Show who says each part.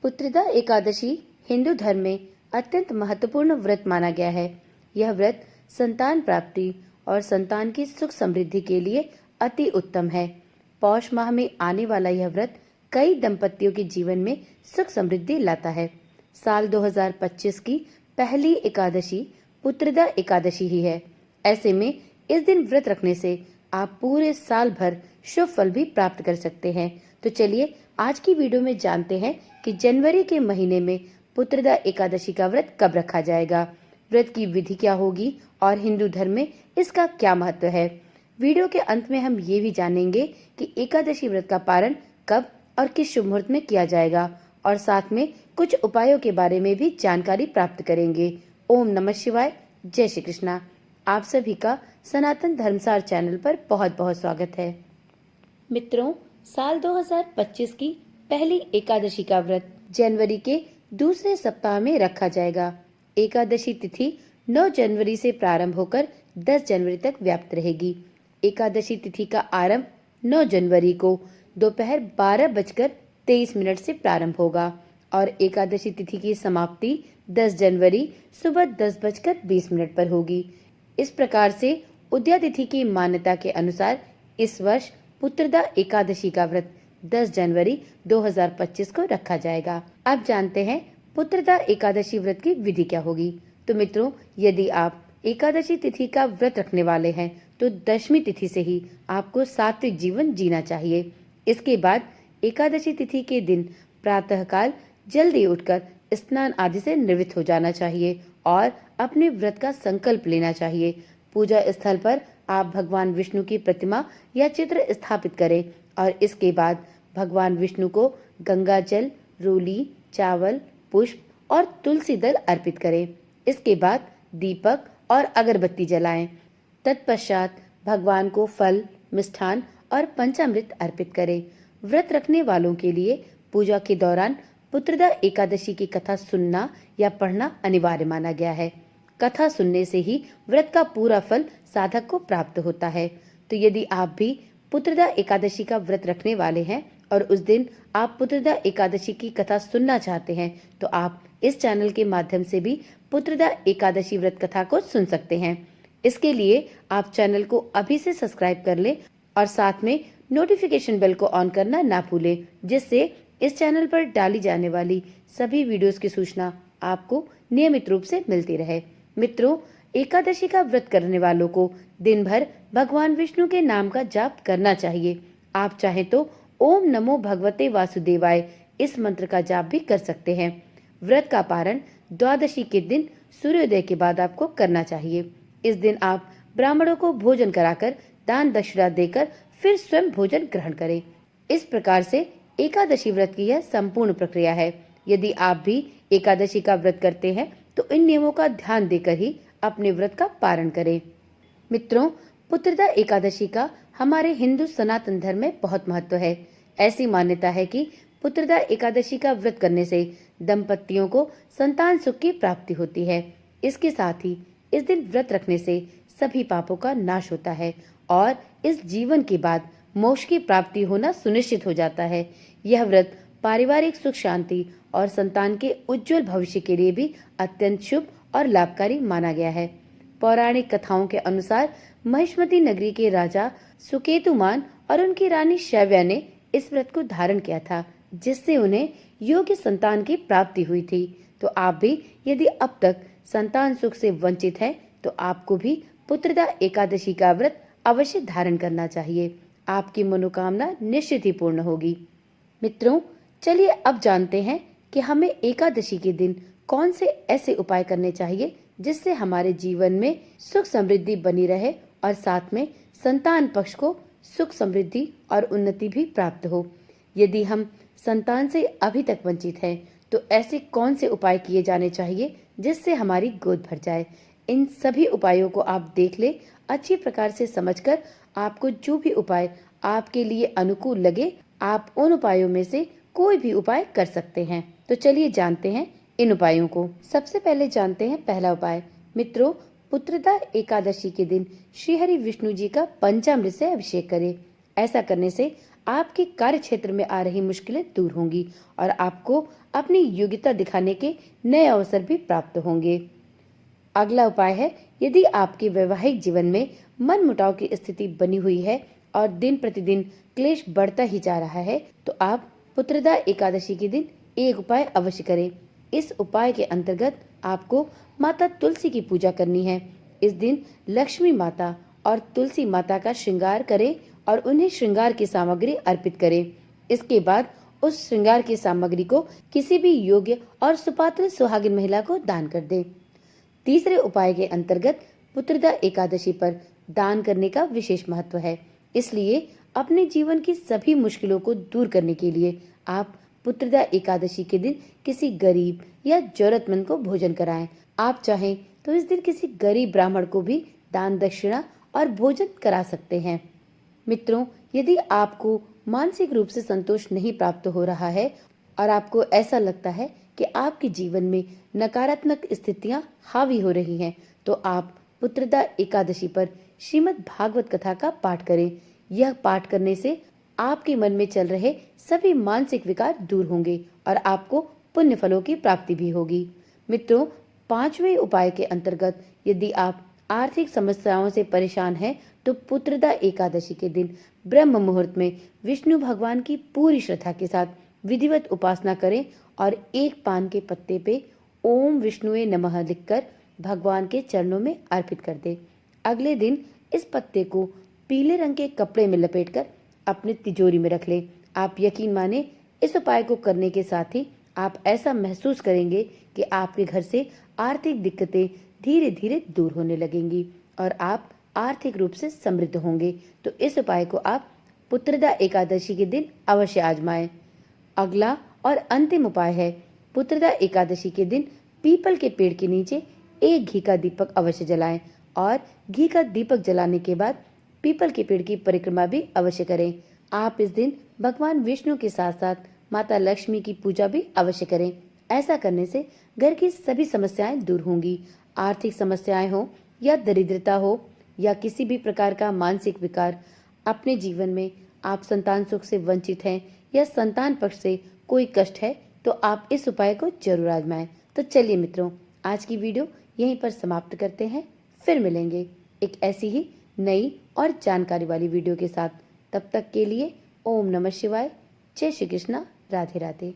Speaker 1: पुत्रदा एकादशी हिंदू धर्म में अत्यंत महत्वपूर्ण व्रत माना गया है। यह व्रत संतान प्राप्ति और संतान की सुख समृद्धि के लिए अति उत्तम है। पौष माह में आने वाला यह व्रत कई दंपतियों के जीवन में सुख समृद्धि लाता है। साल 2025 की पहली एकादशी पुत्रदा एकादशी ही है। ऐसे में इस दिन व्रत रखने से आप पूरे साल भर शुभ फल भी प्राप्त कर सकते हैं। तो चलिए आज की वीडियो में जानते हैं कि जनवरी के महीने में पुत्रदा एकादशी का व्रत कब रखा जाएगा, व्रत की विधि क्या होगी और हिंदू धर्म में इसका क्या महत्व है। वीडियो के अंत में हम ये भी जानेंगे कि एकादशी व्रत का पारण कब और किस शुभ मुहूर्त में किया जाएगा और साथ में कुछ उपायों के बारे में भी जानकारी प्राप्त करेंगे। ओम नमः शिवाय, जय श्री कृष्णा। आप सभी का सनातन धर्मसार चैनल पर बहुत बहुत स्वागत है। मित्रों, साल 2025 की पहली एकादशी का व्रत जनवरी के दूसरे सप्ताह में रखा जाएगा। एकादशी तिथि 9 जनवरी से प्रारंभ होकर 10 जनवरी तक व्याप्त रहेगी। एकादशी तिथि का आरंभ 9 जनवरी को दोपहर 12:23 से प्रारंभ होगा और एकादशी तिथि की समाप्ति 10 जनवरी सुबह 10:20 पर होगी। इस प्रकार से उदया तिथि की मान्यता के अनुसार इस वर्ष पुत्रदा एकादशी का व्रत 10 जनवरी 2025 को रखा जाएगा। अब जानते हैं पुत्रदा एकादशी व्रत की विधि क्या होगी। तो मित्रों, यदि आप एकादशी तिथि का व्रत रखने वाले हैं तो दशमी तिथि से ही आपको सात्विक जीवन जीना चाहिए। इसके बाद एकादशी तिथि के दिन प्रातःकाल जल्दी उठकर स्नान आदि से निवृत्त हो जाना चाहिए और अपने व्रत का संकल्प लेना चाहिए। पूजा स्थल पर आप भगवान विष्णु की प्रतिमा या चित्र स्थापित करें और इसके बाद भगवान विष्णु को गंगा जल, रोली, चावल, पुष्प और तुलसी दल अर्पित करें। इसके बाद दीपक और अगरबत्ती जलाएं। तत्पश्चात भगवान को फल, मिष्ठान और पंचामृत अर्पित करें। व्रत रखने वालों के लिए पूजा के दौरान पुत्रदा एकादशी की कथा सुनना या पढ़ना अनिवार्य माना गया है। कथा सुनने से ही व्रत का पूरा फल साधक को प्राप्त होता है। तो यदि आप भी पुत्रदा एकादशी का व्रत रखने वाले हैं और उस दिन आप पुत्रदा एकादशी की कथा सुनना चाहते हैं तो आप इस चैनल के माध्यम से भी पुत्रदा एकादशी व्रत कथा को सुन सकते हैं। इसके लिए आप चैनल को अभी से सब्सक्राइब कर लें और साथ में नोटिफिकेशन बेल को ऑन करना ना भूलें, जिससे इस चैनल पर डाली जाने वाली सभी वीडियोस की सूचना आपको नियमित रूप से मिलती रहे। मित्रों, एकादशी का व्रत करने वालों को दिन भर भगवान विष्णु के नाम का जाप करना चाहिए। आप चाहें तो ओम नमो भगवते वासुदेवाय इस मंत्र का जाप भी कर सकते हैं। व्रत का पारण द्वादशी के दिन सूर्योदय के बाद आपको करना चाहिए। इस दिन आप ब्राह्मणों को भोजन कराकर दान दक्षिणा देकर फिर स्वयं भोजन ग्रहण करें। इस प्रकार से एकादशी व्रत की यह संपूर्ण प्रक्रिया है। यदि आप भी एकादशी का व्रत करते हैं तो इन नियमों का ध्यान देकर ही अपने व्रत का पारण करें। मित्रों, पुत्रदा एकादशी का हमारे हिंदू सनातन धर्म में बहुत महत्व है। ऐसी मान्यता है कि पुत्रदा एकादशी का व्रत करने से दंपतियों को संतान सुख की प्राप्ति होती है। इसके साथ ही इस दिन व्रत रखने से सभी पापों का नाश होता है और इस जीवन के बाद मोक्ष की प्राप्ति होना सुनिश्चित हो जाता है। यह व्रत पारिवारिक सुख शांति और संतान के उज्जवल भविष्य के लिए भी अत्यंत शुभ और लाभकारी माना गया है। पौराणिक कथाओं के अनुसार महिष्मती नगरी के राजा सुकेतुमान और उनकी रानी शैव्या ने इस व्रत को धारण किया था, जिससे उन्हें योग्य संतान की प्राप्ति हुई थी। तो आप भी यदि अब तक संतान सुख से वंचित हैं, तो आपको भी पुत्रदा एकादशी का व्रत अवश्य धारण करना चाहिए। आपकी मनोकामना निश्चित ही पूर्ण होगी। मित्रों, चलिए अब जानते हैं कि हमें एकादशी के दिन कौन से ऐसे उपाय करने चाहिए जिससे हमारे जीवन में सुख समृद्धि बनी रहे और साथ में संतान पक्ष को सुख समृद्धि और उन्नति भी प्राप्त हो। यदि हम संतान से अभी तक वंचित हैं तो ऐसे कौन से उपाय किए जाने चाहिए जिससे हमारी गोद भर जाए। इन सभी उपायों को आप देख ले। अच्छी प्रकार से समझकर आपको जो भी उपाय आपके लिए अनुकूल लगे, आप उन उपायों में से कोई भी उपाय कर सकते हैं। तो चलिए जानते हैं इन उपायों को। सबसे पहले जानते हैं पहला उपाय। मित्रों, पुत्रदा एकादशी के दिन श्री हरि विष्णु जी का पंचामृत से अभिषेक करें। ऐसा करने से आपके कार्य क्षेत्र में आ रही मुश्किलें दूर होंगी और आपको अपनी योग्यता दिखाने के नए अवसर भी प्राप्त होंगे। अगला उपाय है, यदि आपके वैवाहिक जीवन में मनमुटाव की स्थिति बनी हुई है और दिन प्रतिदिन क्लेश बढ़ता ही जा रहा है, तो आप पुत्रदा एकादशी के दिन एक उपाय अवश्य करें। इस उपाय के अंतर्गत आपको माता तुलसी की पूजा करनी है। इस दिन लक्ष्मी माता और तुलसी माता का श्रृंगार करें और उन्हें श्रृंगार की सामग्री अर्पित करें। इसके बाद उस श्रृंगार की सामग्री को किसी भी योग्य और सुपात्र सुहागिन महिला को दान कर दें। तीसरे उपाय के अंतर्गत पुत्रदा एकादशी पर दान करने का विशेष महत्व है। इसलिए अपने जीवन की सभी मुश्किलों को दूर करने के लिए आप पुत्रदा एकादशी के दिन किसी गरीब या जरूरतमंद को भोजन कराएं। आप चाहें तो इस दिन किसी गरीब ब्राह्मण को भी दान दक्षिणा और भोजन करा सकते हैं। मित्रों, यदि आपको मानसिक रूप से संतोष नहीं प्राप्त हो रहा है और आपको ऐसा लगता है कि आपके जीवन में नकारात्मक स्थितियां हावी हो रही हैं, तो आप पुत्रदा एकादशी पर श्रीमद् भागवत कथा का पाठ करें। यह पाठ करने से आपके मन में चल रहे सभी मानसिक विकार दूर होंगे और आपको पुण्य फलों की प्राप्ति भी होगी। मित्रों, पांचवें उपाय के अंतर्गत यदि आप आर्थिक समस्याओं से परेशान हैं, तो पुत्रदा एकादशी के दिन ब्रह्म मुहूर्त में विष्णु भगवान की पूरी श्रद्धा के साथ विधिवत उपासना करें और एक पान के पत्ते पे ओम विष्णुवे नमः लिखकर भगवान के चरणों में अर्पित कर दें। अगले दिन इस पत्ते को पीले रंग के कपड़े में लपेटकर अपनी तिजोरी में रख लें। आप यकीन माने, इस उपाय को करने के साथ ही आप ऐसा महसूस करेंगे कि आपके घर से आर्थिक दिक्कतें धीरे धीरे दूर होने लगेंगी और आप आर्थिक रूप से समृद्ध होंगे। तो इस उपाय को आप पुत्रदा एकादशी के दिन अवश्य आजमाएं। अगला और अंतिम उपाय है, पुत्रदा एकादशी के दिन पीपल के पेड़ के नीचे एक घी का दीपक अवश्य जलाएं और घी का दीपक जलाने के बाद पीपल के पेड़ की परिक्रमा भी अवश्य करें। आप इस दिन भगवान विष्णु के साथ साथ माता लक्ष्मी की पूजा भी अवश्य करें। ऐसा करने से घर की सभी समस्याएं दूर होंगी। आर्थिक समस्याएं हो या दरिद्रता हो या किसी भी प्रकार का मानसिक विकार, अपने जीवन में आप संतान सुख से वंचित हैं या संतान पक्ष से कोई कष्ट है, तो आप इस उपाय को जरूर आजमाएं। तो चलिए मित्रों, आज की वीडियो यहीं पर समाप्त करते हैं। फिर मिलेंगे एक ऐसी ही नई और जानकारी वाली वीडियो के साथ। तब तक के लिए ओम नमः शिवाय, जय श्री कृष्णा, राधे राधे।